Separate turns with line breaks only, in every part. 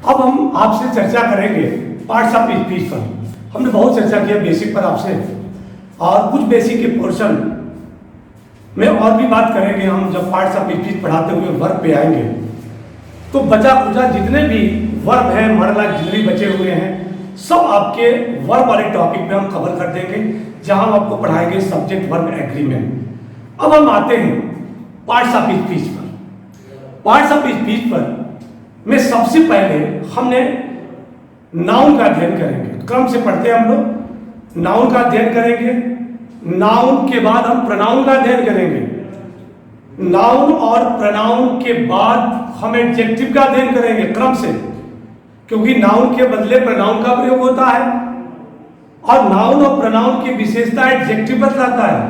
अब हम आपसे चर्चा करेंगे पार्ट्स ऑफ स्पीच पर। हमने बहुत चर्चा किया बेसिक पर आपसे, और कुछ बेसिक के पोर्शन में और भी बात करेंगे हम जब पार्ट्स ऑफ स्पीच पढ़ाते हुए वर्ब पे आएंगे। तो बचा खुचा जितने भी वर्ब हैं, मॉडल जितने भी बचे हुए हैं, सब आपके वर्ब वाले टॉपिक में हम कवर कर देंगे, जहां हम आपको पढ़ाएंगे सब्जेक्ट वर्ब एग्रीमेंट। अब हम आते हैं पार्ट्स ऑफ स्पीच पर। पार्ट्स ऑफ स्पीच पर में सबसे पहले हमने नाउन का अध्ययन करेंगे। क्रम से पढ़ते हैं हम लोग। नाउन का अध्ययन करेंगे, नाउन के बाद हम प्रोनाउन का अध्ययन करेंगे, नाउन और प्रोनाउन के बाद हम एडजेक्टिव का अध्ययन करेंगे क्रम से, क्योंकि नाउन के बदले प्रोनाउन का प्रयोग होता है और नाउन और प्रोनाउन की विशेषता एडजेक्टिव बतलाता है।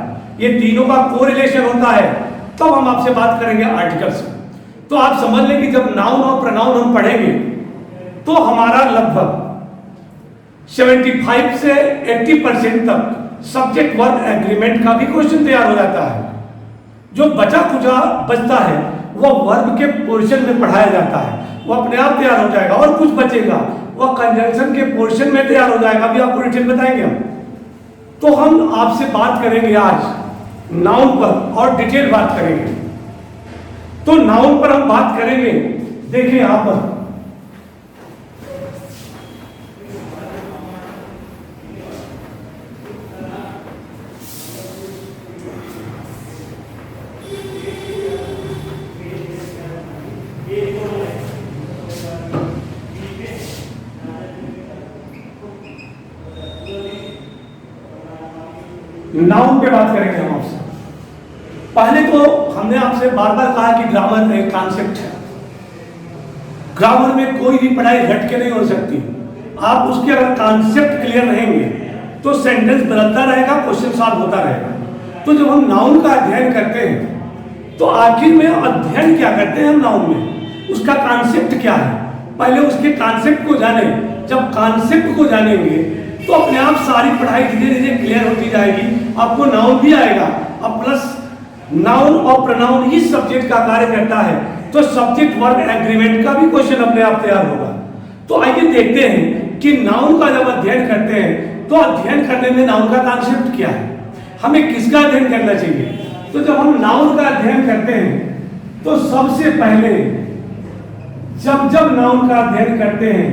ये तीनों का कोरिलेशन होता है। तब हम आपसे बात करेंगे आर्टिकल से। तो आप समझ लें कि जब नाउन और प्रोनाउन हम पढ़ेंगे तो हमारा लगभग 75 से 80% तक सब्जेक्ट वर्ब एग्रीमेंट का भी क्वेश्चन तैयार हो जाता है। जो बचा कुचा बचता है वह वर्ब के पोर्शन में पढ़ाया जाता है, वो अपने आप तैयार हो जाएगा। और कुछ बचेगा वह कंजंक्शन के पोर्शन में तैयार हो जाएगा, अभी आपको डिटेल बताएंगे हम। तो हम आपसे बात करेंगे आज नाउन पर और डिटेल बात करेंगे। तो नाउन पर हम बात करेंगे, देखिए यहां पर नाउन पे बात करेंगे हम आपसे। पहले तो हमने आपसे बार बार कहा कि ग्रामर एक कॉन्सेप्ट है। ग्रामर में कोई भी पढ़ाई रट के नहीं हो सकती। आप उसके अगर कॉन्सेप्ट क्लियर रहेंगे तो सेंटेंस बदलता रहेगा, क्वेश्चन सॉल्व होता रहेगा। तो जब हम नाउन का अध्ययन करते हैं तो आखिर में अध्ययन क्या करते हैं हम नाउन में, उसका कॉन्सेप्ट क्या है, पहले उसके कॉन्सेप्ट को जाने। जब कॉन्सेप्ट को जानेंगे तो अपने आप सारी पढ़ाई धीरे धीरे क्लियर होती जाएगी, आपको नाउन भी आएगा। अब प्लस नाउन और प्रोनाउन ही सब्जेक्ट का कार्य करता है, तो सब्जेक्ट वर्ब एग्रीमेंट का भी क्वेश्चन अपने आप तैयार होगा। तो आइए देखते हैं कि नाउन का जब अध्ययन करते हैं तो अध्ययन करने में नाउन का कॉन्सेप्ट क्या है, हमें किसका अध्ययन करना चाहिए। तो जब हम नाउन का अध्ययन करते हैं तो सबसे पहले जब नाउन का अध्ययन करते हैं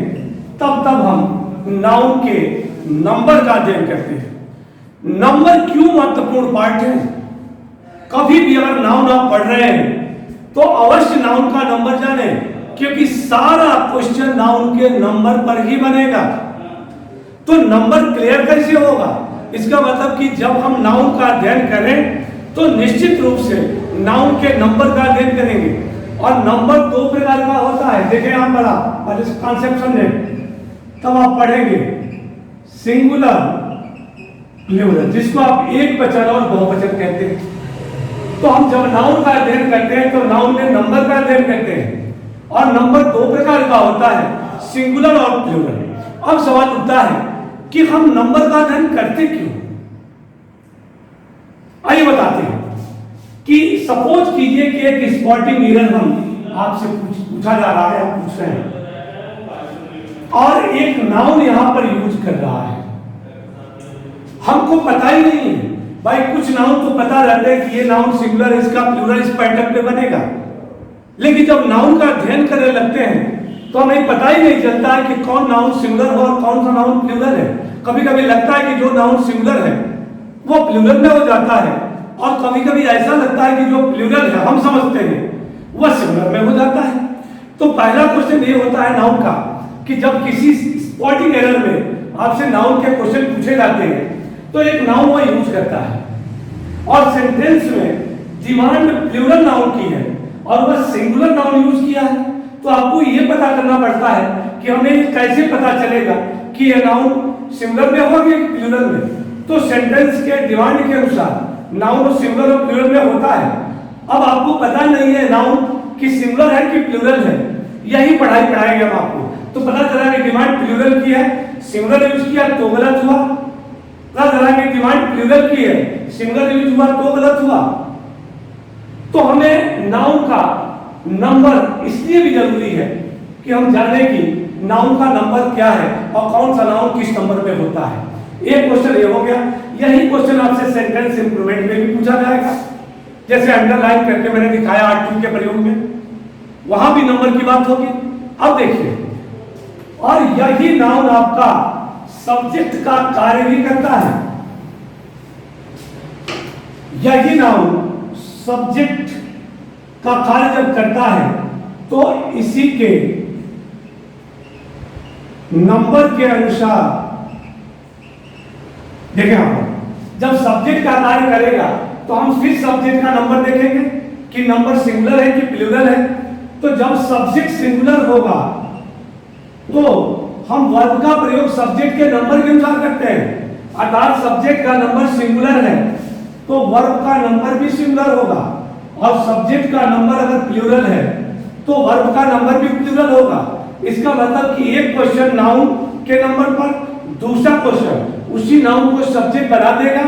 तब हम नाउन के नंबर का अध्ययन करते हैं। नंबर क्यों महत्वपूर्ण पार्ट है। कभी भी अगर नाउन आप पढ़ रहे हैं तो अवश्य नाउन का नंबर जाने, क्योंकि सारा क्वेश्चन नाउन के नंबर पर ही बनेगा। तो नंबर क्लियर कैसे होगा, इसका मतलब कि जब हम नाउन का अध्ययन करें तो निश्चित रूप से नाउन के नंबर का अध्ययन करेंगे। और नंबर दो प्रकार का होता है, देखें यहां पर आप और इस कॉन्सेप्ट समझें तब आप पढ़ेंगे। सिंगुलर, प्लूरल, जिसको आप एक वचन और बहुवचन कहते हैं। तो हम जब नाउन का अध्ययन करते हैं तो नाउन में नंबर का अध्ययन करते हैं, और नंबर दो प्रकार का होता है, सिंगुलर और प्लूरल। अब सवाल उठता है कि हम नंबर का अध्ययन करते क्यों। आइए बताते हैं कि सपोज कीजिए कि एक स्पॉटिंग एरर हम आपसे पूछा जा रहा है, आप पूछ रहे हैं और एक नाउन यहां पर यूज कर रहा है, हमको पता ही नहीं है। भाई कुछ नाउन तो पता रहता है कि ये नाउन सिंगुलर, इसका प्लूरल इस पैटर्न पे बनेगा, लेकिन जब नाउन का अध्ययन करने लगते हैं तो हमें पता ही नहीं चलता है कि कौन नाउन सिंगुलर हो और कौन सा नाउन प्लूरल है। कभी कभी लगता है कि जो नाउन सिंगुलर है वो प्लूरल में हो जाता है, और कभी कभी ऐसा लगता है कि जो प्लूरल है हम समझते हैं वह सिंगुलर में हो जाता है। तो पहला क्वेश्चन ये होता है नाउन का कि जब किसी स्पॉटिंग एरर में आपसे नाउन के क्वेश्चन पूछे जाते हैं तो एक नाउन वो यूज करता है और सेंटेंस में डिमांड प्लूरल नाउन की है और वह सिंगुलर नाउन यूज किया है। तो आपको ये पता करना पड़ता है कि हमें कैसे पता चलेगा कि यह नाउन सिंगुलर में होगा कि प्लूरल में। तो सेंटेंस के डिमांड के अनुसार नाउन सिंगुलर और प्लूरल में होता है। अब आपको पता नहीं है नाउन कि सिंगुलर है कि प्लूरल है, यही पढ़ाई कराएंगे हम आपको। तो पता चला कि डिमांड प्लूरल की है, सिंगुलर यूज किया तो गलत हुआ। पता चला कि डिमांड प्लूरल की है, सिंगुलर यूज हुआ तो गलत हुआ। तो हमें नाउन का नंबर इसलिए भी जरूरी है कि हम जाने कि नाउन का नंबर क्या है और कौन सा नाउन किस नंबर पे होता है। एक क्वेश्चन ये हो गया। यही क्वेश्चन आपसे सेंटेंस इंप्रूवमेंट में भी पूछा जाएगा, जैसे अंडरलाइन करके मैंने दिखाया R2 के प्रयोग में, वहां भी नंबर की बात होगी। अब देखिए, और यही नाउन आपका सब्जेक्ट का कार्य भी करता है। यही नाउन सब्जेक्ट का कार्य जब करता है तो इसी के नंबर के अनुसार देखें आप, जब सब्जेक्ट का कार्य करेगा तो हम फिर सब्जेक्ट का नंबर देखेंगे कि नंबर सिंगुलर है कि प्लूरल है। तो जब सब्जेक्ट सिंगुलर होगा तो हम वर्ब का प्रयोग सब्जेक्ट के नंबर के अनुसार करते हैं, अर्थात सब्जेक्ट का नंबर सिंगुलर है तो वर्ब का नंबर भी सिंगुलर होगा, और सब्जेक्ट का नंबर अगर प्लूरल है तो वर्ब का नंबर भी प्लूरल होगा। इसका मतलब कि एक क्वेश्चन नाउन के नंबर पर, दूसरा क्वेश्चन उसी नाउन को सब्जेक्ट बना देगा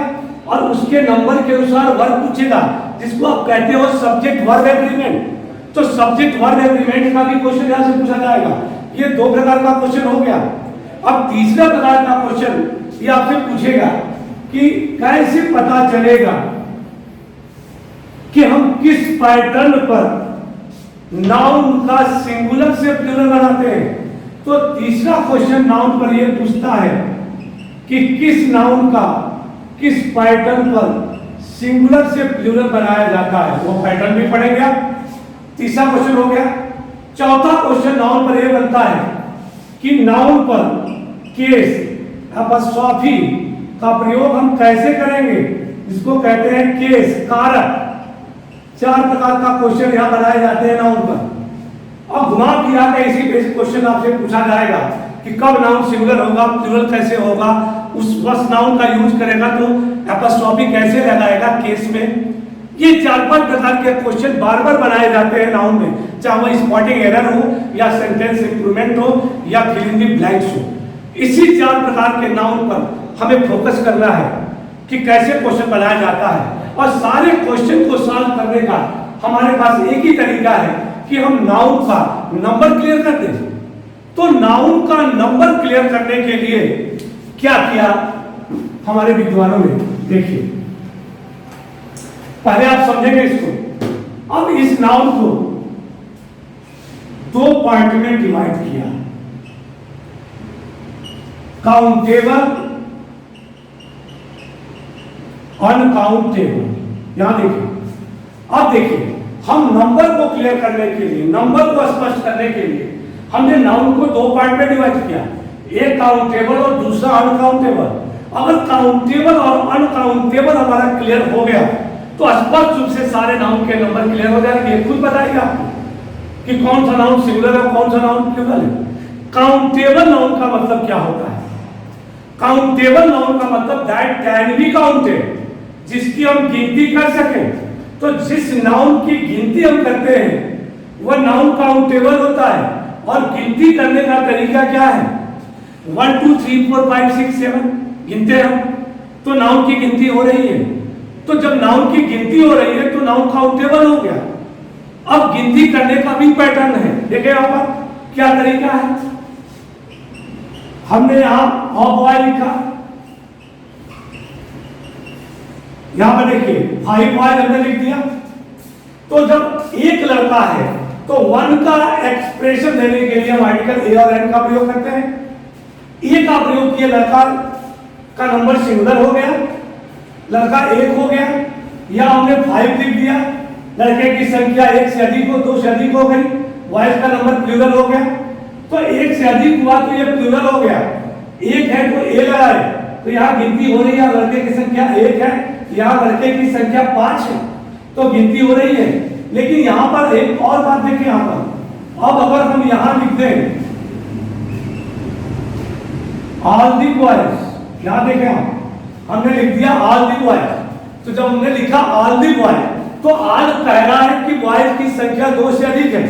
और उसके नंबर के अनुसार वर्ब पूछेगा, जिसको आप कहते हो सब्जेक्ट वर्ब एग्रीमेंट। तो सब्जेक्ट वर्ब एग्रीमेंट का भी क्वेश्चन यहां से पूछा जाएगा। ये दो प्रकार का क्वेश्चन हो गया। अब तीसरा प्रकार का क्वेश्चन ये आपसे पूछेगा कि कैसे पता चलेगा कि हम किस पैटर्न पर नाउन का सिंगुलर से प्लूरल बनाते हैं। तो तीसरा क्वेश्चन नाउन पर यह पूछता है कि किस नाउन का किस पैटर्न पर सिंगुलर से प्लूरल बनाया जाता है, वो पैटर्न भी पढ़ेंगे आप। तीसरा क्वेश्चन हो गया। चौथा क्वेश्चन नाउन पर यह बनता है कि नाउन पर केस अपॉस्ट्रोफी का प्रयोग हम कैसे करेंगे, इसको कहते हैं केस, कारक। चार प्रकार का क्वेश्चन यहां बनाए जाते हैं नाउन पर। अब घुमा फिरा के इसी बेसिक क्वेश्चन आपसे पूछा जाएगा कि कब नाउन सिंगुलर होगा, प्लूरल कैसे होगा, उस बस नाउन का यूज करेगा तो अपॉस्ट्रोफी कैसे लगाएगा केस में। ये 4-5 प्रकार के क्वेश्चन बार बार बनाए जाते हैं नाउन में, चाहे वो स्पॉटिंग एरर हो या सेंटेंस इंप्रूवमेंट हो या फिल इन द ब्लैंक्स हो। इसी 4 प्रकार के नाउन पर हमें फोकस करना है कि कैसे क्वेश्चन बनाया जाता है, और सारे क्वेश्चन को सॉल्व करने का हमारे पास एक ही तरीका है कि हम नाउन का नंबर क्लियर कर दें। तो नाउन का नंबर क्लियर करने के लिए क्या किया हमारे विद्वानों ने, देखिए पहले आप समझेंगे इसको। अब इस नाउन को 2 पार्ट में डिवाइड किया, काउंटेबल, अनकाउंटेबल। यहां देखिए, अब देखिए हम नंबर को क्लियर करने के लिए, नंबर को स्पष्ट करने के लिए हमने नाउन को 2 पार्ट में डिवाइड किया, एक काउंटेबल और दूसरा अनकाउंटेबल। अगर काउंटेबल और अनकाउंटेबल हमारा क्लियर हो गया तो स्पष्ट रूप से सारे नाउन के नंबर क्लियर हो जाएंगे। खुद बताइए आपको कि कौन सा नाउन सिंगुलर है, कौन सा नाउन प्लूरल है। काउंटेबल नाउन का मतलब क्या होता है? काउंटेबल नाउन का मतलब दैट कैन बी काउंटेड, जिसकी हम गिनती कर सकें। तो जिस नाउन की गिनती हम करते हैं वह नाउन काउंटेबल होता है। और गिनती करने का तरीका क्या है? 1 2 3 4 5 6 7 गिनते हम, तो नाउन की गिनती हो रही है। तो जब नाउन की गिनती हो रही है तो नाउन काउंटेबल हो गया। अब गिनती करने का भी पैटर्न है, देखिए यहाँ पर क्या तरीका है। हमने यहां अ बॉय लिखा, यहां पर देखिए 5 बॉय हमने लिख दिया। तो जब एक लड़का है तो 1 का एक्सप्रेशन देने के लिए हम आर्टिकल ए और एन का प्रयोग करते हैं। ए का प्रयोग किया, लड़का का नंबर सिंगुलर हो गया, लड़का 1 हो गया, या हमने 5 लिख दिया, लड़के की संख्या 1 से अधिक हो, 2 से अधिक हो गई, बॉयज का नंबर प्लूरल हो गया। तो 1 से अधिक हुआ तो ये प्लूरल हो गया। 1 है तो ए लगाए, तो यहाँ गिनती हो रही है, लड़के की संख्या 1 है, यहाँ लड़के की संख्या 5 है, तो गिनती हो रही है। लेकिन यहाँ पर एक और बात देखें, यहाँ पर अब अगर हम यहाँ लिख दें ऑल दी बॉयज, यहाँ देखें हमने लिख दिया ऑल दी बॉयज। तो जब हमने लिखा ऑल दी बॉयज तो ऑल कह रहा है कि बॉयज की संख्या 2 से अधिक है,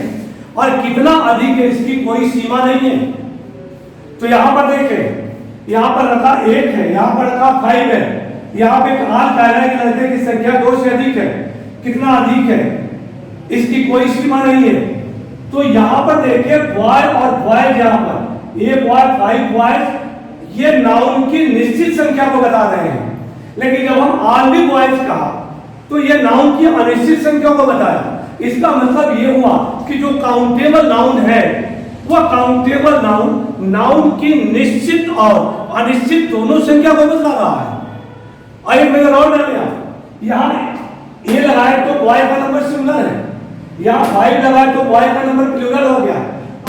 और कितना अधिक है इसकी कोई सीमा नहीं है। तो यहाँ पर देखें, यहाँ पर रखा 1 है, यहाँ पर रखा 5 है, यहाँ पे ऑल कह रहा है कि लड़के की संख्या 2 से अधिक है, कितना अधिक है इसकी कोई सीमा नहीं है। तो यहाँ पर देखिए बॉय और बॉयज, यहाँ पर 1 बॉय 5 बॉयज, ये नाउन की निश्चित संख्या को बता रहे हैं। लेकिन जब हम ऑल द बॉयज कहा तो ये नाउन की अनिश्चित संख्या को बताया। इसका मतलब ये हुआ कि जो काउंटेबल नाउन है वह काउंटेबल नाउन की निश्चित और अनिश्चित दोनों संख्या को बता रहा है। और एक नजर और डालिए, यहाँ ए लगाए तो बॉय का नंबर सिंगुलर है, यहाँ 5 लगाए तो बॉय का नंबर प्लूरल हो गया,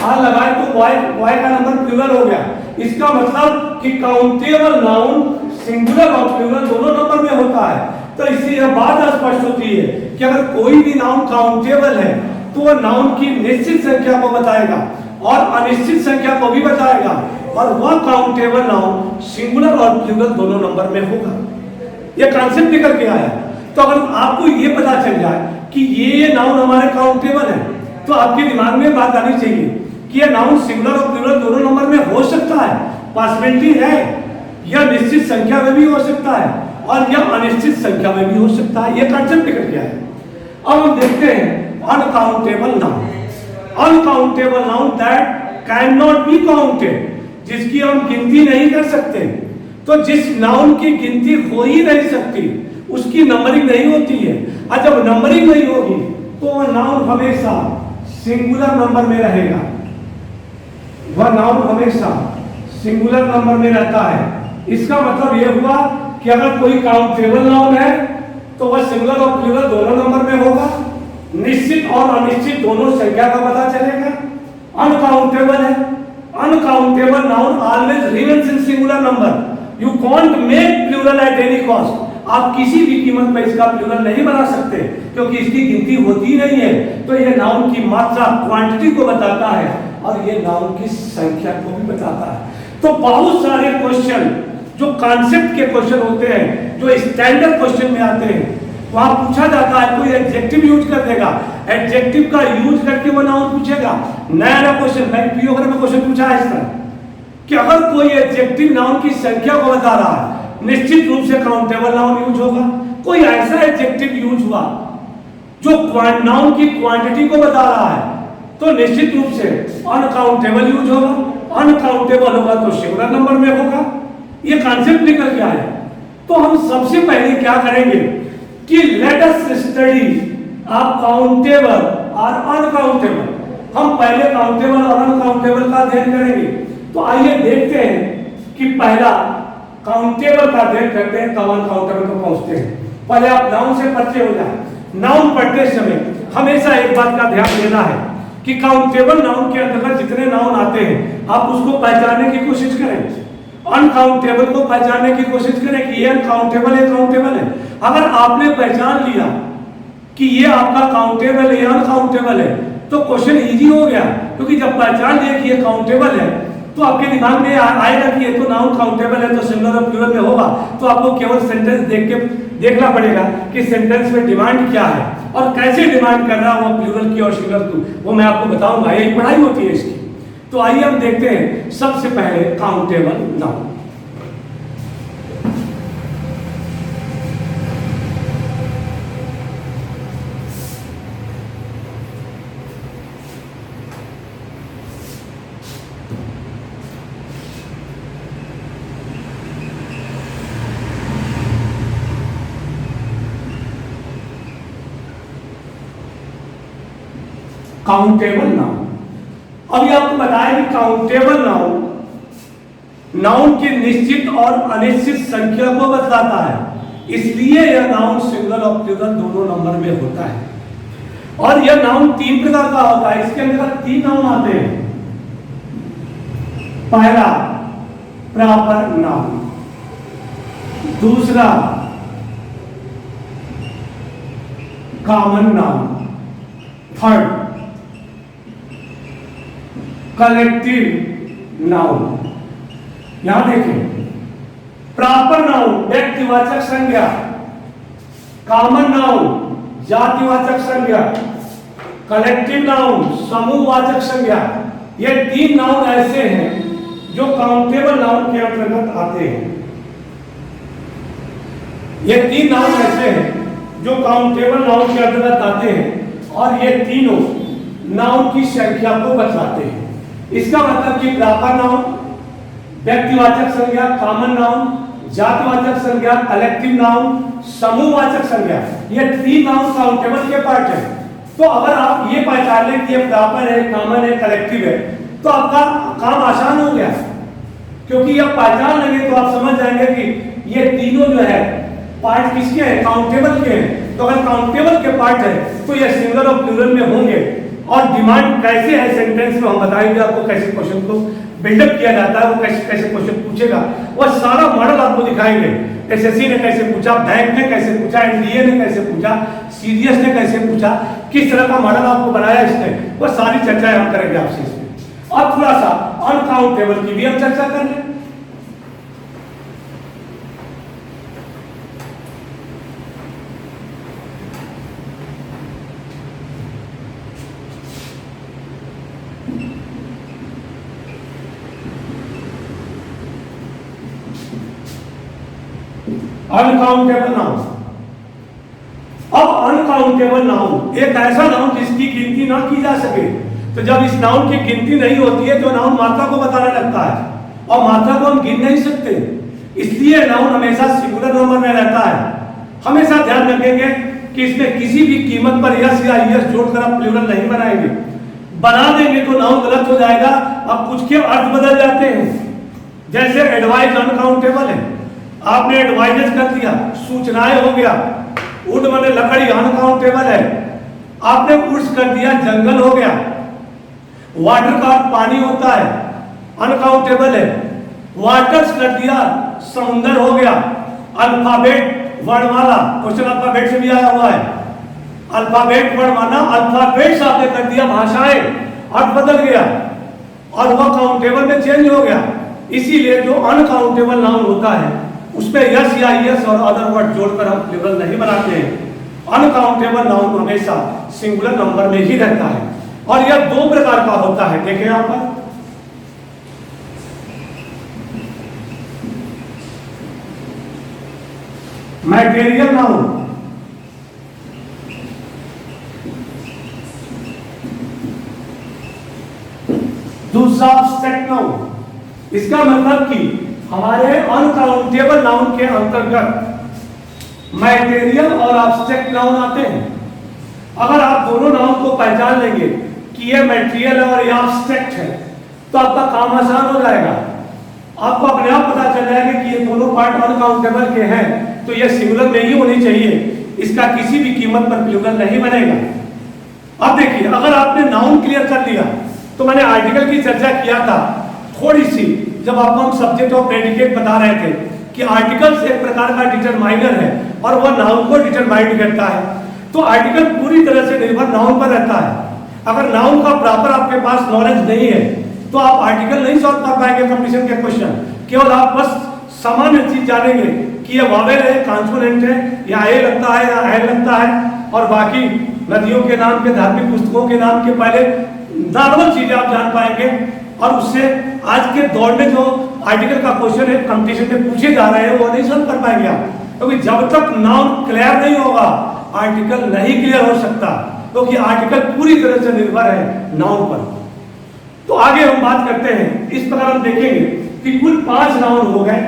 आर लगाए तो बॉय का नंबर प्लूरल हो गया। इसका मतलब कि काउंटेबल नाउन सिंगुलर और प्लूरल दोनों नंबर में होता है। तो इससे यह बात स्पष्ट होती है कि अगर कोई भी नाउन काउंटेबल है तो वह नाउन की निश्चित संख्या को बताएगा और अनिश्चित संख्या को भी बताएगा, और वह काउंटेबल नाउन सिंगुलर और प्लूरल दोनों नंबर में होगा। यह कॉन्सेप्ट निकल के आया। तो अगर आपको ये पता चल जाए कि ये नाउन हमारे काउंटेबल है, तो आपके दिमाग में बात आनी चाहिए कि यह नाउन सिंगुलर और प्लूरल दोनों नंबर में हो सकता है, पॉसिबिलिटी है। यह निश्चित संख्या में भी हो सकता है और यह अनिश्चित संख्या में भी हो सकता है। यह कॉन्सेप्ट निकल के आया। अब हम देखते हैं uncountable noun. Uncountable noun that can not be counted, जिसकी हम गिनती नहीं कर सकते। तो जिस नाउन की गिनती हो ही नहीं सकती उसकी नंबरिंग नहीं होती है, और जब नंबरिंग नहीं होगी तो वह नाउन हमेशा सिंगुलर नंबर में रहेगा। वह नाउन हमेशा सिंगुलर नंबर में रहता है। इसका मतलब यह हुआ कि अगर कोई काउंटेबल नाउन है तो वह सिंगुलर और प्लूरल दोनों नंबर में होगा, निश्चित और अनिश्चित दोनों संख्या का पता चलेगा। अनकाउंटेबल है, uncountable noun always remains in singular number. You can't make plural at any cost. आप किसी भी कीमत पर इसका प्लूरल नहीं बना सकते क्योंकि इसकी गिनती होती नहीं है। तो यह नाउन की मात्रा क्वांटिटी को बताता है और यह नाउन की संख्या को भी बताता है। तो बहुत सारे क्वेश्चन जो कॉन्सेप्ट के क्वेश्चन होते हैं, जो स्टैंडर्ड क्वेश्चन में आते हैं, वहां पूछा जाता है, कोई एडजेक्टिव यूज कर देगा, एडजेक्टिव का यूज करके वो नाउन पूछेगा। नया क्वेश्चन मैं पीओ में क्वेश्चन पूछा है इस तरह कि अगर कोई एडजेक्टिव नाउन की संख्या को बता रहा है, निश्चित रूप से काउंटेबल नाउन यूज होगा। कोई ऐसा एडजेक्टिव यूज हुआ जो नाउन की क्वांटिटी को बता रहा है, तो निश्चित रूप से अनकाउंटेबल यूज होगा। अनकाउंटेबल होगा तो सिंगुलर नंबर में होगा। ये कॉन्सेप्ट निकल के आया। तो हम सबसे पहले क्या करेंगे कि लेट अस स्टडी आप काउंटेबल और अनकाउंटेबल। हम पहले काउंटेबल और अनकाउंटेबल का अध्ययन करेंगे। तो आइए देखते हैं कि पहला काउंटेबल का अध्ययन करते हैं, तब अनकाउंटेबल को पहुंचते हैं। पहले आप नाउन से परिचय हो जाए। नाउन पढ़ते समय हमेशा एक बात का ध्यान देना है कि काउंटेबल नाउन के अंतर्गत जितने नाउन आते हैं आप उसको पहचानने की कोशिश करें, अनकाउंटेबल को पहचानने की कोशिश करें कि ये अनकाउंटेबल है, काउंटेबल है। अगर आपने पहचान लिया कि ये आपका काउंटेबल है या अनकाउंटेबल है तो क्वेश्चन इजी हो गया, क्योंकि जब पहचान लिया कि ये काउंटेबल है तो आपके दिमाग में आएगा कि ये तो नाउन काउंटेबल है तो सिंगुलर और प्लूरल में होगा। तो आपको केवल सेंटेंस देखना पड़ेगा कि सेंटेंस में डिमांड क्या है और कैसे डिमांड कर रहा है वो प्लूरल की और सिंगुलर की, वो मैं आपको बताऊंगा। यही पढ़ाई होती है इसकी। तो आइए हम देखते हैं सबसे पहले काउंटेबल नाउन। Countable noun. अभी आपको बताया कि काउंटेबल नाउन की निश्चित और अनिश्चित संख्या को बतलाता है, इसलिए यह नाउन सिंगुलर और प्लूरल दोनों नंबर में होता है। और यह नाउन 3 प्रकार का होता है। इसके अंदर 3 नाउन आते हैं। पहला प्रॉपर नाउन, दूसरा common noun, third collective noun. यहां देखें, प्रॉपर नाउन व्यक्तिवाचक संज्ञा, कॉमन नाउन जातिवाचक संज्ञा, कलेक्टिव नाउन समूहवाचक संज्ञा। ये 3 नाउन ऐसे हैं जो काउंटेबल नाउन के अंतर्गत आते हैं। ये 3 नाउन ऐसे हैं जो काउंटेबल नाउन के अंतर्गत आते हैं और ये तीनों नाउन की संख्या को बतलाते हैं। इसका मतलब कि प्रॉपर नाउन, व्यक्तिवाचक संज्ञा कॉमन नाउन, जातिवाचक संज्ञा कलेक्टिव नाउन, समूहवाचक संज्ञा, ये 3 नाउन काउंटेबल के पार्ट है। तो अगर आप ये पहचान लें कि ये प्रॉपर है, कॉमन है, कलेक्टिव है, तो आपका काम आसान हो गया, क्योंकि ये पहचान लेंगे तो आप समझ जाएंगे कि ये तीनों जो है पार्ट किसके हैं, काउंटेबल के हैं। तो अगर काउंटेबल के पार्ट है तो ये सिंगुलर और प्लूरल में होंगे। और डिमांड कैसे है सेंटेंस में, हम बताएंगे आपको कैसे क्वेश्चन को बिल्डअप किया जाता है, वो कैसे कैसे क्वेश्चन पूछेगा, वो सारा मॉडल आपको दिखाएंगे। एसएससी ने कैसे पूछा, बैंक ने कैसे पूछा, एनडीए ने कैसे पूछा, सीडीएस ने कैसे पूछा, किस तरह का मॉडल आपको बनाया इसने, वो सारी चर्चाएं हम करेंगे आपसे इसमें। अब थोड़ा सा अनकाउंटेबल की भी हम चर्चा कर लें। Uncountable noun. अब अनकाउंटेबल नाउन एक ऐसा नाउन जिसकी गिनती ना की जा सके। तो जब इस नाउन की गिनती नहीं होती है तो नाउन मात्रा को बताने लगता है, और मात्रा को हम गिन नहीं सकते, इसलिए नाउन हमेशा सिंगुलर नंबर में रहता है। हमेशा ध्यान रखेंगे कि इसमें किसी भी कीमत पर यस या यस जोड़कर आप प्लूरल नहीं बनाएंगे। बना देंगे तो नाउन गलत हो जाएगा। अब कुछ के अर्थ बदल जाते हैं, जैसे एडवाइस अनकाउंटेबल है, आपने एडवाइजेस कर दिया, सूचनाएं हो गया। वुड माने लकड़ी अनकाउंटेबल है, आपने वुड्स कर दिया, जंगल हो गया। वाटर का पानी होता है, अनकाउंटेबल है, वाटर्स कर दिया, समुद्र हो गया। अल्फाबेट वर्णमाला, क्वेश्चन अल्फाबेट से भी आया हुआ है। अल्फाबेट वर्णमाला, अल्फाबेट्स आपने कर दिया, भाषाएं, अर्थ बदल गया और वह काउंटेबल में चेंज हो गया। इसीलिए जो अनकाउंटेबल नाउन होता है उसमें यस या यस और अदर वर्ड जोड़कर हम प्लूरल नहीं बनाते हैं। अनकाउंटेबल नाउन हमेशा सिंगुलर नंबर में ही रहता है, और यह 2 प्रकार का होता है। देखें यहां पर, मैटेरियल नाउन, दूसरा एब्स्ट्रैक्ट नाउन। इसका मतलब कि हमारे अनकाउंटेबल नाउन के अंतर्गत मैटेरियल और एब्स्ट्रैक्ट नाउन आते हैं। अगर आप दोनों नाउन को पहचान लेंगे कि ये मैटेरियल और ये एब्स्ट्रैक्ट है, तो आपका काम आसान हो जाएगा। आपको अपने आप पता चल जाएगा कि ये दोनों पार्ट अनकाउंटेबल के हैं, तो ये सिंगुलर में ही होनी चाहिए, इसका किसी भी कीमत पर प्लूरल नहीं बनेगा। अब देखिए, अगर आपने नाउन क्लियर कर लिया, तो मैंने आर्टिकल की चर्चा किया था थोड़ी सी, जब आपको हम सब्जेक्ट और प्रेडिकेट बता रहे थे कि आर्टिकल्स एक प्रकार का डिटरमाइनर है और वह नाउन को डिटरमाइन करता है। तो आर्टिकल पूरी तरह से निर्भर नाउन पर रहता है। अगर नाउन का प्रॉपर आपके पास नॉलेज नहीं है तो आप आर्टिकल नहीं सॉल्व कर पाएंगे कंपटीशन के क्वेश्चन। केवल आप बस सामान्य चीज जानेंगे कि ये वावेल है, कॉन्सोनेंट है, या ए लगता है या एल लगता है, और बाकी नदियों के नाम के, धार्मिक पुस्तकों के नाम के पहले नॉर्मल चीजें आप जान पाएंगे। और उससे आज के दौर में जो आर्टिकल का क्वेश्चन है कंपटीशन में पूछे जा रहे हैं वो नहीं सॉल्व कर पाएंगे आप, क्योंकि जब तक नाउन क्लियर नहीं होगा आर्टिकल नहीं क्लियर हो सकता, क्योंकि आर्टिकल पूरी तरह से निर्भर है नाउन पर। तो आगे हम बात करते हैं। इस प्रकार हम देखेंगे कि कुल 5 नाउन हो गए,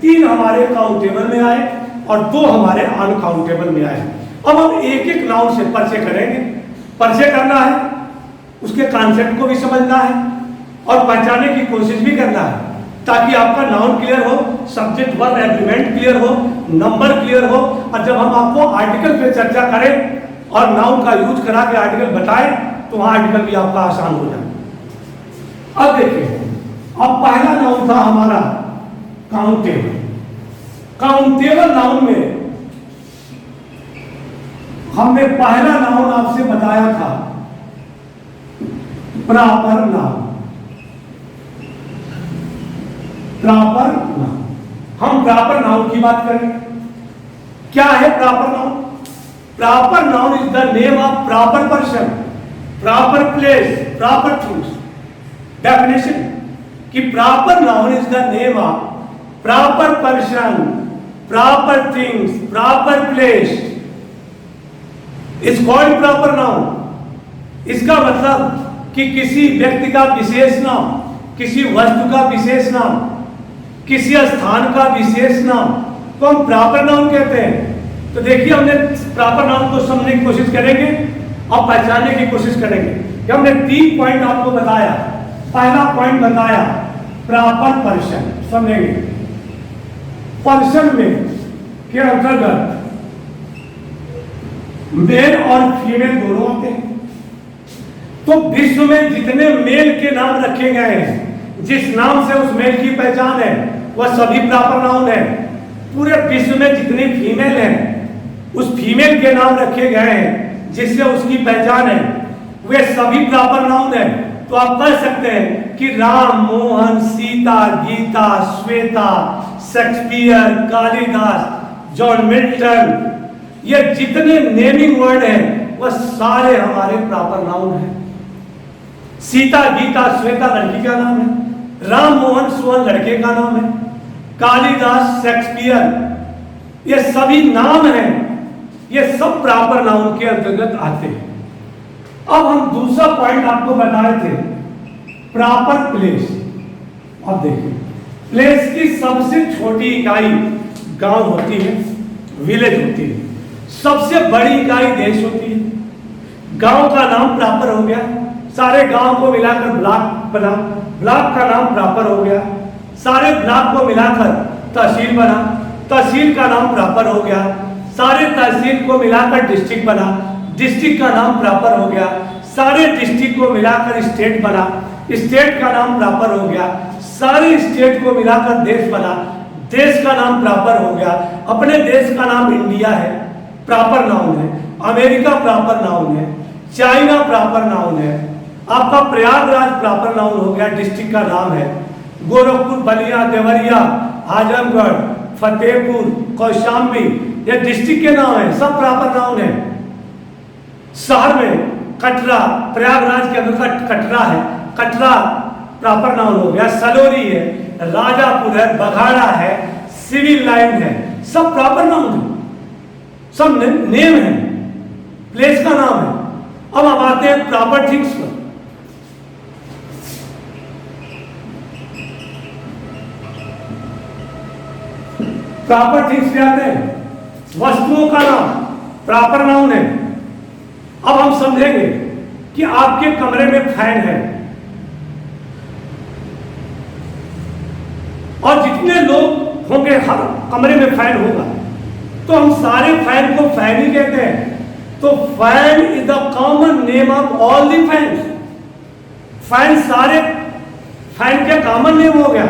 3 हमारे काउंटेबल में आए और 2 हमारे अनकाउंटेबल में आए। अब हम एक एक नाउन से परिचय करेंगे। परिचय करना है, उसके कॉन्सेप्ट को भी समझना है और पहचानने की कोशिश भी करना है, ताकि आपका नाउन क्लियर हो, सब्जेक्ट वर्ब एग्रीमेंट क्लियर हो, नंबर क्लियर हो। और जब हम आपको आर्टिकल पे चर्चा करें और नाउन का यूज करा के आर्टिकल बताएं तो वहां आर्टिकल भी आपका आसान हो जाए। अब देखिए, अब पहला नाउन था हमारा काउंटेबल। काउंटेबल नाउन में हमने पहला नाउन आपसे बताया था प्रॉपर नाउन। प्रॉपर नाउन, हम प्रॉपर नाउन की बात करें। क्या है proper noun? Proper noun is the name of proper person, proper place, proper things. Definition कि proper noun is the name of proper person, proper things, proper place is called proper noun. इसका मतलब कि किसी व्यक्ति का विशेष नाम, किसी वस्तु का विशेष नाम, किसी स्थान का विशेष नाम तो हम प्रॉपर नाउन कहते हैं। तो देखिए हमने प्रॉपर नाउन को समझने की कोशिश करेंगे और पहचानने की कोशिश करेंगे कि हमने 3 पॉइंट आपको बताया। पहला पॉइंट बताया प्रॉपर पर्सन, समझेंगे पर्सन में के अंतर्गत मेल और फीमेल दोनों आते हैं। तो विश्व में जितने मेल के नाम रखे गए हैं, जिस नाम से उस मेल की पहचान है वह सभी प्रॉपर नाउन है। पूरे विश्व में जितनी फीमेल हैं उस फीमेल के नाम रखे गए हैं जिससे उसकी पहचान है, वे सभी प्रॉपर नाउन है। तो आप कह सकते हैं कि Ram, Mohan, Sita, Gita, Shweta, Shakespeare, Kalidas, John Milton, ये जितने नेमिंग वर्ड हैं वह सारे हमारे प्रॉपर नाउन हैं। सीता, गीता, श्वेता लड़की का नाम है, राम, मोहन, सोहन लड़के का नाम है, कालिदास, शेक्सपियर, ये सभी नाम हैं, ये सब प्रॉपर नाउन के अंतर्गत आते हैं। अब हम दूसरा पॉइंट आपको बताए थे प्रॉपर प्लेस। अब देखिए प्लेस की सबसे छोटी इकाई गांव होती है, विलेज होती है। सबसे बड़ी इकाई देश होती है। गांव का नाम प्रॉपर हो गया, सारे गांव को मिलाकर ब्लॉक बना, ब्लॉक का नाम प्रॉपर हो गया, सारे ब्लॉक को मिलाकर तहसील बना, तहसील का नाम प्रॉपर हो गया, सारे तहसील को मिलाकर डिस्ट्रिक्ट बना, डिस्ट्रिक्ट का नाम प्रॉपर हो गया, सारे डिस्ट्रिक्ट को मिलाकर स्टेट बना, स्टेट का नाम प्रॉपर हो गया, सारे स्टेट को मिलाकर देश बना, देश का नाम प्रॉपर हो गया। अपने देश का नाम इंडिया है, प्रॉपर नाउन है। अमेरिका प्रॉपर नाउन है, चाइना प्रॉपर नाउन है, आपका प्रयागराज प्रॉपर नाउन हो गया, डिस्ट्रिक्ट का नाम है। गोरखपुर, बलिया, देवरिया, आजमगढ़, फतेहपुर, कौशाम्बी, ये डिस्ट्रिक्ट के नाम है, सब प्रॉपर नाउन है। शहर में कटरा, प्रयागराज के अंदर कटरा है, कटरा प्रॉपर नाउन हो गया। सलोरी है, राजापुर है, बघाड़ा है, सिविल लाइन है, सब प्रॉपर नाउन है, सब नेम है, प्लेस का नाम है। अब हम आते हैं प्रॉपर थिंग्स पर। प्रॉपर थिंग्स क्या आते हैं? वस्तुओं का नाम प्रॉपर नाउन है। अब हम समझेंगे कि आपके कमरे में फैन है और जितने लोग होंगे हर कमरे में फैन होगा, तो हम सारे फैन को फैन ही कहते हैं। तो fan is the common name of all the fans. Fan सारे फैन का कॉमन नेम हो गया,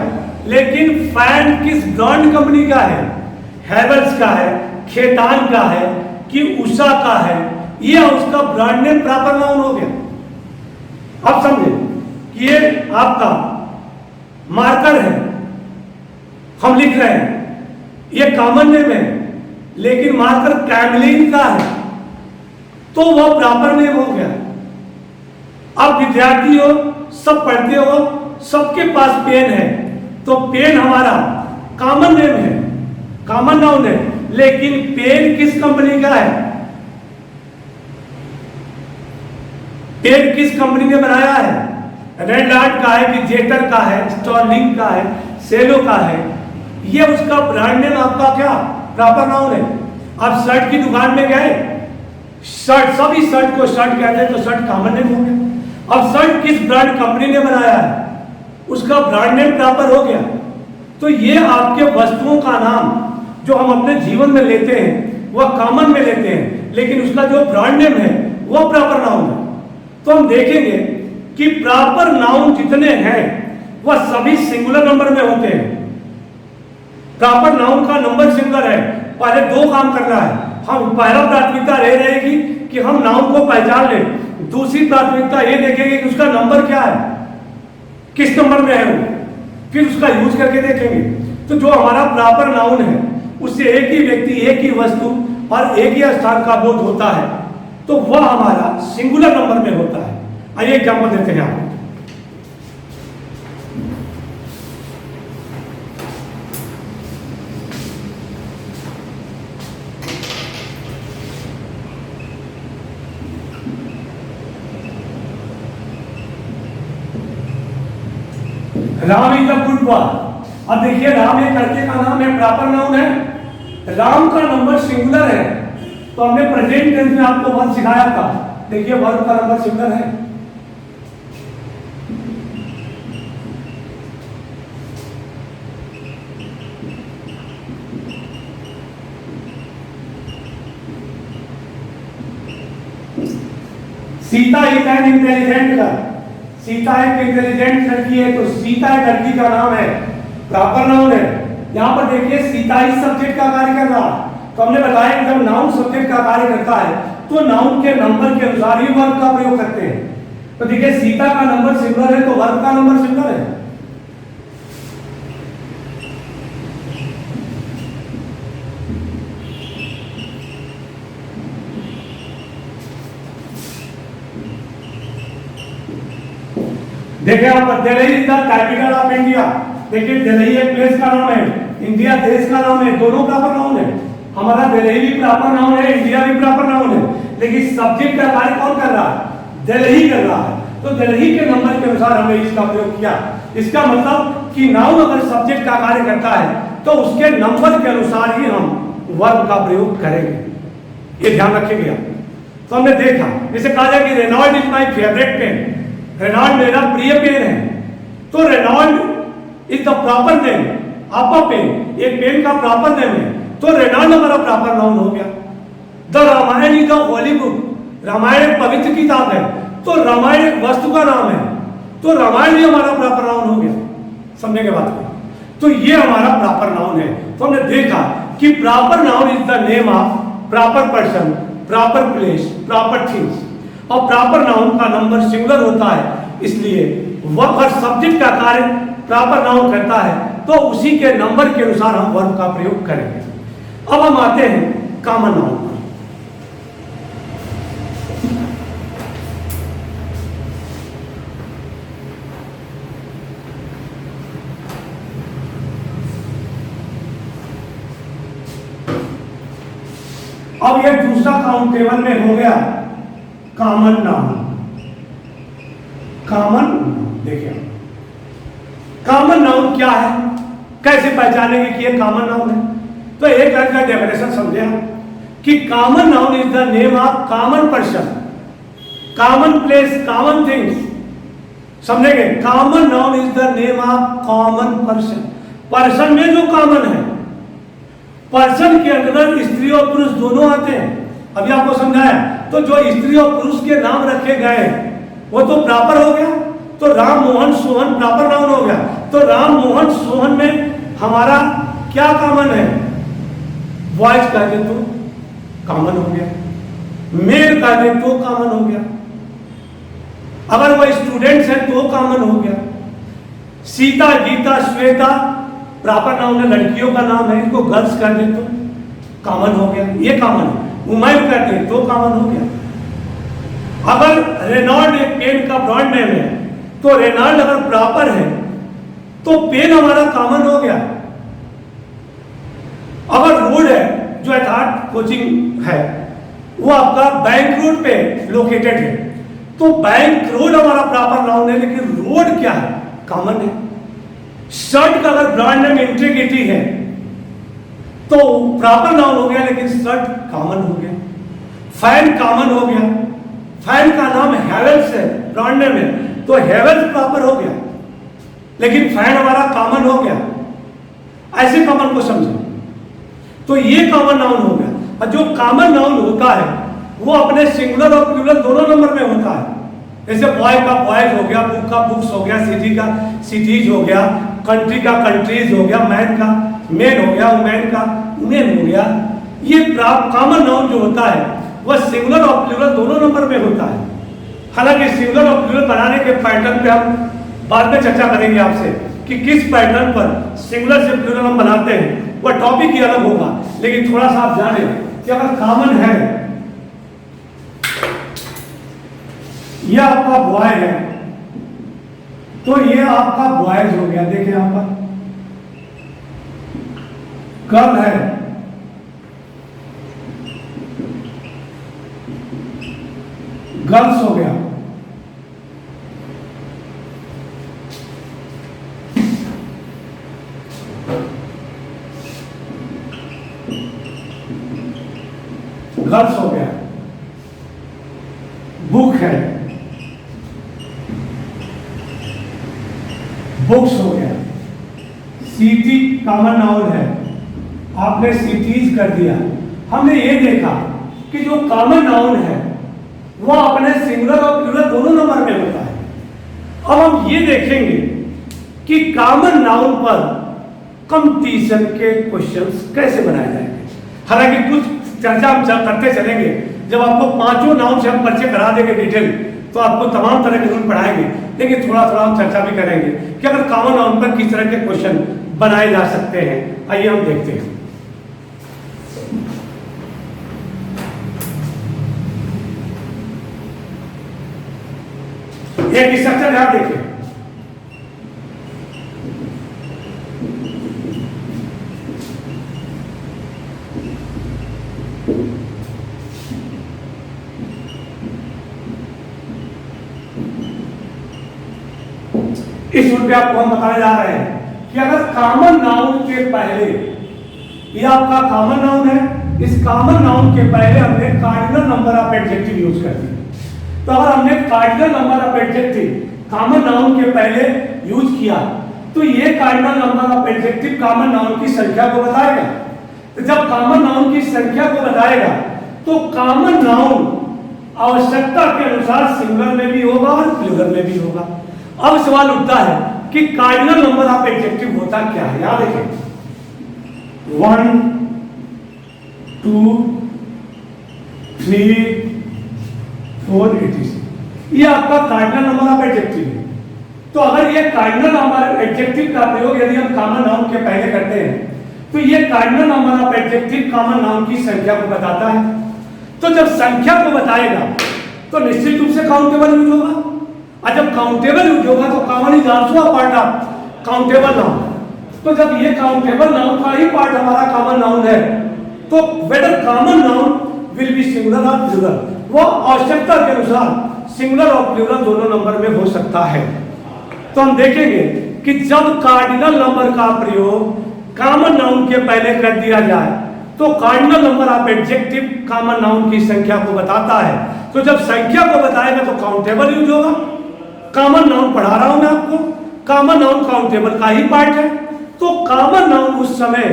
लेकिन फैन किस ब्रांड कंपनी का है? हैवेल्स का है, खेतान का है कि उषा का है, ये उसका ब्रांड नेम प्रॉपर नाउन हो गया। अब समझे कि ये आपका मार्कर है, हम लिख रहे हैं, ये कॉमन नेम है, लेकिन मार्कर कैमलिन का है तो वह प्रॉपर नेम हो गया। अब विद्यार्थी हो, सब पढ़ते हो, सबके पास पेन है, तो पेन हमारा कॉमन नेम है, कॉमन नाउन है, लेकिन पेन किस कंपनी का है? पेन किस कंपनी ने बनाया है? रेड आर्ट का है कि जेटर का है, स्टर्लिंग का है, सेलो का है, ये उसका ब्रांड नेम आपका क्या प्रॉपर नाउन है। आप शर्ट की दुकान में गए, शर्ट, सभी शर्ट को शर्ट कहते हैं, तो शर्ट कॉमन नेम हो गया। अब शर्ट किस ब्रांड कंपनी ने बनाया है, उसका ब्रांड नेम प्रॉपर हो गया। तो ये आपके वस्तुओं का नाम जो हम अपने जीवन में लेते हैं वह कॉमन में लेते हैं, लेकिन उसका जो ब्रांड नेम है वह प्रॉपर नाउन है। तो हम देखेंगे कि प्रॉपर नाउन जितने हैं वह सभी सिंगुलर नंबर में होते हैं। प्रॉपर नाउन का नंबर सिंगुलर है। पहले दो काम करना है, हम पहला प्राथमिकता रहेगी कि हम नाउन को पहचान लें, दूसरी प्राथमिकता ये देखेंगे कि उसका नंबर क्या है, किस नंबर में है वो, फिर उसका यूज करके देखेंगे। तो जो हमारा प्रॉपर नाउन है उससे एक ही व्यक्ति, एक ही वस्तु और एक ही स्थान का बोध होता है, तो वह हमारा सिंगुलर नंबर में होता है। आइए एग्जाम्पल देते हैं आपको। Ram is the football. अब देखिए राम एक लड़के का नाम है, प्रॉपर नाउन है। राम का नंबर सिंगुलर है, तो हमने प्रेजेंट टेंस में आपको वर्ब सिखाया था। देखिए वर्ब का नंबर सिंगुलर है। Sita is an intelligent girl. Sita एक इंटेलिजेंट लड़की है, तो सीता एक लड़की का नाम है, प्रॉपर नाउन है। यहाँ पर देखिए सीता ही सब्जेक्ट का कार्य कर रहा है, तो हमने बताया कि जब नाउन सब्जेक्ट का कार्य करता है तो नाउन के नंबर के अनुसार ही वर्ब का प्रयोग करते हैं। तो देखिए सीता का नंबर सिंगुलर है, तो वर्ब का नंबर सिंगुलर है। देखिए यहाँ पर Delhi is the capital of India. देखिए दिल्ली एक प्लेस का नाम है, इंडिया देश का नाम है, दोनों प्रॉपर नाउन है। हमारा दिल्ली भी प्रॉपर नाउन है, इंडिया भी प्रॉपर नाउन है, लेकिन सब्जेक्ट का कार्य कौन कर रहा है? दिल्ली कर रहा है। तो दिल्ली के नंबर के अनुसार हमने इसका प्रयोग किया। इसका मतलब कि नाउन अगर सब्जेक्ट का कार्य करता है तो उसके नंबर के अनुसार ही हम वर्ब का प्रयोग करेंगे, ये ध्यान रखिएगा। तो हमने देखा, जैसे कहा जाए कि Reynold is my favourite pen, Reynold मेरा प्रिय पेन है, तो Reynold is the proper name of a pen, ये पेन का प्रॉपर नेम है, तो रेनॉल्ड हमारा प्रॉपर नाउन हो गया। The Ramayan is the holy book, Ramayan एक पवित्र किताब है, तो रामायण एक वस्तु का नाम है, तो रामायण भी हमारा प्रॉपर नाउन हो गया। समझने के बाद तो ये हमारा प्रॉपर नाउन है। तो हमने देखा कि proper noun is the name of proper person, proper place, proper things, और प्रॉपर नाउन का नंबर सिंगुलर होता है, इसलिए वर्ब और सब्जेक्ट का कार्य प्रॉपर नाउन करता है, तो उसी के नंबर के अनुसार हम वर्ब का प्रयोग करेंगे। अब हम आते हैं कॉमन नाउन पर। अब ये दूसरा काउंटेबल में हो गया कॉमन नाउन। कॉमन, देखिए कॉमन नाउन क्या है, कैसे पहचानेंगे कि ये कॉमन नाउन है? तो एक लाइन का डेफिनेशन समझे कि common noun is the name of common person, common place, common things. समझेंगे, common noun is the name of common person, person में जो कॉमन है। पर्सन के अंदर स्त्री और पुरुष दोनों आते हैं, अभी आपको समझाया। तो जो स्त्री और पुरुष के नाम रखे गए वो तो प्रॉपर हो गया, तो राम मोहन सोहन प्रॉपर नाउन हो गया। तो राम मोहन सोहन में हमारा क्या कॉमन है? बॉयज का दे तो कॉमन हो गया, मेल का दे तो कॉमन हो गया, अगर वो स्टूडेंट्स हैं तो कॉमन हो गया। सीता, गीता, श्वेता प्रॉपर नाउन है, लड़कियों का नाम है, इनको गर्ल्स कर दे तो कॉमन हो गया, ये कॉमन है। हुमायूं कहते हैं तो कॉमन हो गया। अगर रेनॉल्ड एक पेन का ब्रांड नेम है, तो रेनॉल्ड अगर प्रॉपर है तो पेन हमारा कॉमन हो गया। अगर रोड है, जो एथार्ट कोचिंग है वो आपका बैंक रोड पे लोकेटेड है, तो बैंक रोड हमारा प्रॉपर नाउन है, लेकिन रोड क्या है? कॉमन है। शर्ट का अगर ब्रांड नेम इंटीग्रिटी है तो प्रॉपर नाउन हो गया, लेकिन शर्ट कॉमन हो गया। फैन कॉमन हो गया, फैन का नाम हैवेल्स है, ब्रांड नेम है, तो हैवेल्स प्रॉपर हो गया, लेकिन फैन हमारा कॉमन हो गया। ऐसे कॉमन को समझे, तो ये कॉमन नाउन हो गया। और जो कॉमन नाउन होता है वो अपने सिंगुलर और प्लूरल दोनों नंबर में होता है। जैसे बॉय का बॉयज हो गया, बुक का बुक्स हो गया, सिटी का सिटीज हो गया, कंट्री का कंट्रीज हो गया, मैन का मैन हो गया, वुमेन का वुमेन हो गया। ये कॉमन नाउन जो होता है वह सिंगुलर और प्लूरल दोनों नंबर में होता है। हालांकि सिंगुलर और प्लूरल बनाने के पैटर्न पे हम बाद में चर्चा करेंगे आपसे कि किस पैटर्न पर सिंगुलर से प्लूरल हम बनाते हैं, वह टॉपिक ही अलग होगा। लेकिन थोड़ा सा आप जाने कि अगर कॉमन है, यह आपका बॉय है, तो ये आपका बॉयज हो गया। देखिए यहां पर गर्ल है, गर्ल्स हो गया। गर्ल्स हो गया, बुक है, बुक्स हो गया, सिटी कॉमन नाउन है, आपने सिटीज कर दिया। हमने ये देखा कि जो कॉमन नाउन है वो अपने सिंगुलर और प्लूरल दोनों नंबर में होता है। अब हम ये देखेंगे कि कॉमन नाउन पर कंपटीशन के क्वेश्चंस कैसे बनाए जाएंगे। हालांकि कुछ चर्चा हम करते चलेंगे, जब आपको पांचों नाउन से हम परिचय करा देंगे डिटेल, तो आपको तमाम तरह के रूल पढ़ाएंगे, लेकिन थोड़ा थोड़ा हम चर्चा भी करेंगे कि अगर कॉमन नाउन पर किस तरह के क्वेश्चन बनाए जा सकते हैं। आइए हम देखते हैं। एक स्ट्रक्चर आप देखिए, इस रूल पे आपको हम बताने जा रहे हैं कि अगर कॉमन नाउन के पहले, ये आपका कॉमन नाउन है, इस कॉमन नाउन के पहले हमने cardinal number of adjective use कर दिए। तो अगर हमने cardinal number of adjective common noun के पहले यूज किया तो ये cardinal number of adjective common noun की संख्या को बताएगा। तो जब कॉमन नाउन की संख्या को बताएगा तो कॉमन नाउन आवश्यकता के अनुसार सिंगुलर में भी होगा और प्लूरल में भी होगा। अब सवाल उठता है कि कार्डिनल नंबर ऑफ एडजेक्टिव होता क्या है। यहां देखें 1 2 3 4 86, ये आपका कार्डिनल नंबर ऑफ एडजेक्टिव है। तो अगर ये कार्डिनल नंबर एडजेक्टिव का प्रयोग यदि हम कॉमन नाउन के पहले करते हैं तो ये cardinal number of adjective common noun की संख्या को बताता है। तो जब संख्या को बताएगा तो निश्चित रूप से काउंटेबल यूज होगा, और जब काउंटेबल यूज होगा तो common is also a part of countable noun. तो जब ये काउंटेबल नाउन का ही पार्ट हमारा कॉमन नाउन है तो whether common noun will be singular और प्लूरल, वो आवश्यकता के अनुसार सिंगुलर और प्लूरल दोनों नंबर में हो सकता है। तो हम देखेंगे कि जब कार्डिनल नंबर का प्रयोग कॉमन नाउन के पहले कर दिया जाए तो cardinal number of adjective common noun की संख्या को बताता है। तो जब संख्या को बताएगा तो काउंटेबल यूज होगा। कॉमन नाउन पढ़ा रहा हूं मैं आपको, कॉमन नाउन काउंटेबल का ही पार्ट है, तो कॉमन नाउन उस समय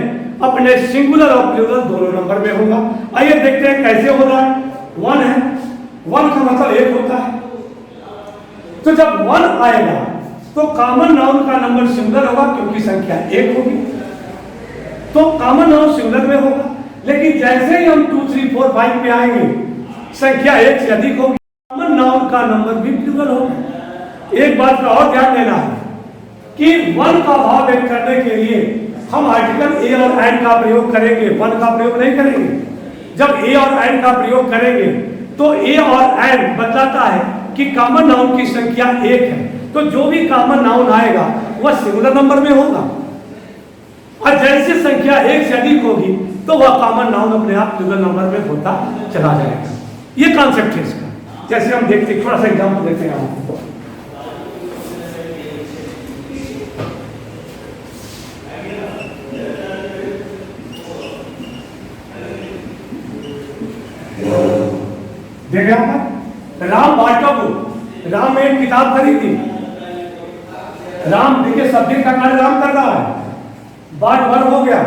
अपने सिंगुलर और प्लूरल दोनों नंबर में होगा। आइए देखते हैं कैसे हो रहा है। 1 है, 1 का मतलब 1 होता है। तो जब 1 आएगा तो कॉमन नाउन का नंबर सिंगुलर होगा क्योंकि संख्या 1 होगी, तो कॉमन नाउन सिंगुलर में होगा। लेकिन जैसे ही हम 2 3 4 5 पे आएंगे संख्या 1 से अधिक होगी, कॉमन नाउन का नंबर भी प्लूरल होगा। एक बात का और ध्यान देना है कि 1 का भाव व्यक्त करने के लिए हम आर्टिकल ए और एंड का प्रयोग करेंगे, 1 का प्रयोग नहीं करेंगे। जब ए और एंड का प्रयोग करेंगे तो ए और एंड बताता है कि कॉमन नाउन की संख्या 1 है, तो जो भी कॉमन नाउन आएगा वह सिंगुलर नंबर में होगा, और जैसे संख्या 1 से अधिक होगी तो वह कॉमन नाउन अपने आप प्लूरल नंबर में होता चला जाएगा। ये कॉन्सेप्ट है इसका। जैसे हम देखते थोड़ा सा एग्जाम्पल देते हैं आपको। देखे आप राम बाटो, राम एक किताब खरीदी, राम देखिए सब्जेक्ट का कार्य राम कर रहा है, बाट वर्ग हो गया।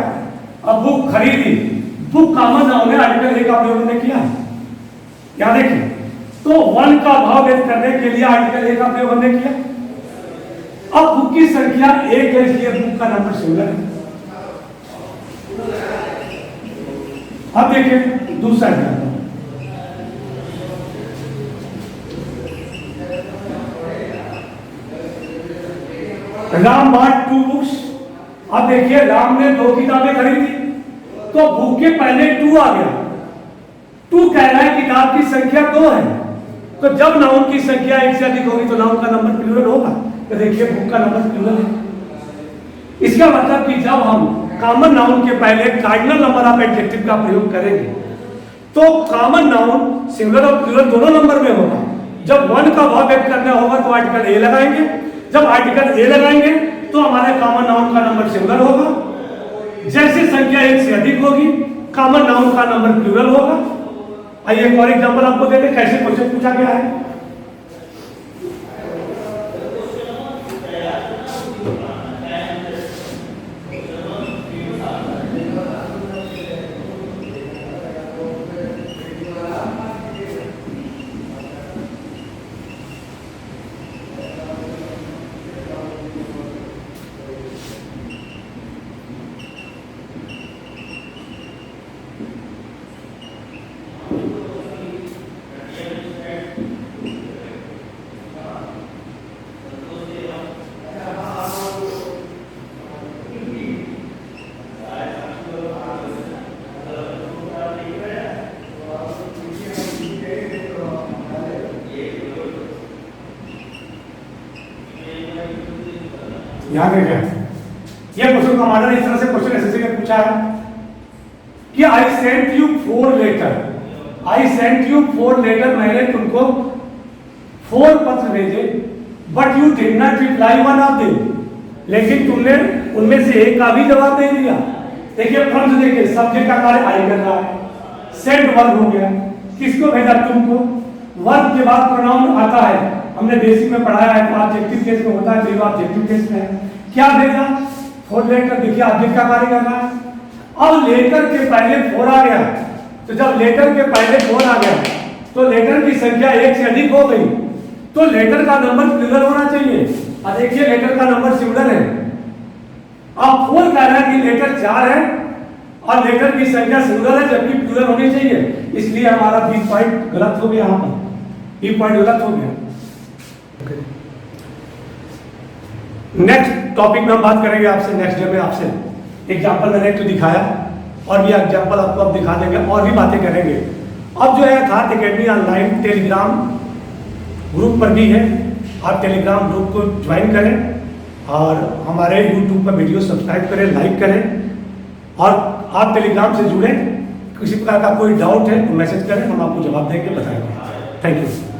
अब बुक खरीदी, बुक कॉमन नाउन है, आर्टिकल ए का प्रयोग हमने किया। क्या देखिए, तो 1 का भाव व्यक्त करने के लिए आर्टिकल ए का प्रयोग हमने किया। अब बुक की संख्या 1 है इसलिए बुक का नंबर सिंगुलर है। अब देखिए दूसरा एग्जाम्पल, राम bought 2 बुक्स। अब देखिए राम ने 2 किताबें खरीदी तो बुक के पहले 2 आ गया। 2 कह रहा है किताब की संख्या 2 है, तो जब नाउन की संख्या 1 से अधिक होगी तो नाउन का नंबर प्लूरल होगा। तो देखिए बुक का नंबर प्लूरल है। इसका मतलब कि जब हम कॉमन नाउन के पहले कार्डिनल नंबर ऑफ एडजेक्टिव का प्रयोग करेंगे तो कॉमन नाउन सिंगुलर और प्लूरल दोनों नंबर में होगा। जब 1 का भाव व्यक्त करना होगा तो आर्टिकल ए लगाएंगे, जब आर्टिकल ए लगाएंगे तो हमारे कॉमन नाउन का नंबर सिंगुलर होगा। जैसे संख्या 1 से अधिक होगी कॉमन नाउन का नंबर प्लूरल होगा, आइए एक और एग्जांपल आपको देते कैसे क्वेश्चन पूछा गया है। ध्यान रखिए, ये क्वेश्चन का मॉडल इस तरह से क्वेश्चन एसएससी ने पूछा है कि I sent you 4 letter, I sent you 4 letter, मैंने तुमको 4 पत्र भेजे, but you did not reply one of them, लेकिन तुमने उनमें से एक का भी जवाब नहीं दिया। देखिए फ्रॉम से देखिए, सब्जेक्ट का कार्य आई कर रहा है, सेंट वर्ब हो गया, किसको भेजा? तुमको। वर्ब के बाद प्रोनाउन आता है, हमने बेसिक में पढ़ाया है, तो ऑब्जेक्टिव केस में होता है, तो ये ऑब्जेक्टिव केस में है। क्या भेजा? 4 लेटर, देखिए ऑब्जेक्ट का कार्य कर रहा है। अब लेटर के पहले 4 आ गया, तो जब लेटर के पहले 4 आ गया तो लेटर की संख्या 1 से अधिक हो गई, तो लेटर का नंबर प्लूरल होना चाहिए। अब देखिए लेटर का नंबर सिंगुलर है, अब 4 कह रहा है कि लेटर 4 है और लेटर की संख्या सिंगुलर है, जबकि प्लूरल होनी चाहिए, इसलिए हमारा बी पॉइंट गलत हो गया, यहाँ पर बी पॉइंट गलत हो गया। नेक्स्ट टॉपिक में हम बात करेंगे आपसे, नेक्स्ट डे में आपसे एग्जाम्पल मैंने तो दिखाया और भी एग्जाम्पल आपको अब दिखा देंगे और भी बातें करेंगे। अब जो है यथार्थ एकेडमी ऑनलाइन टेलीग्राम ग्रुप पर भी है, आप टेलीग्राम ग्रुप को ज्वाइन करें और हमारे यूट्यूब पर वीडियो सब्सक्राइब करें, लाइक करें और आप टेलीग्राम से जुड़ें। किसी प्रकार का कोई डाउट है तो मैसेज करें, हम आपको जवाब देंगे, बताएंगे। Thank you.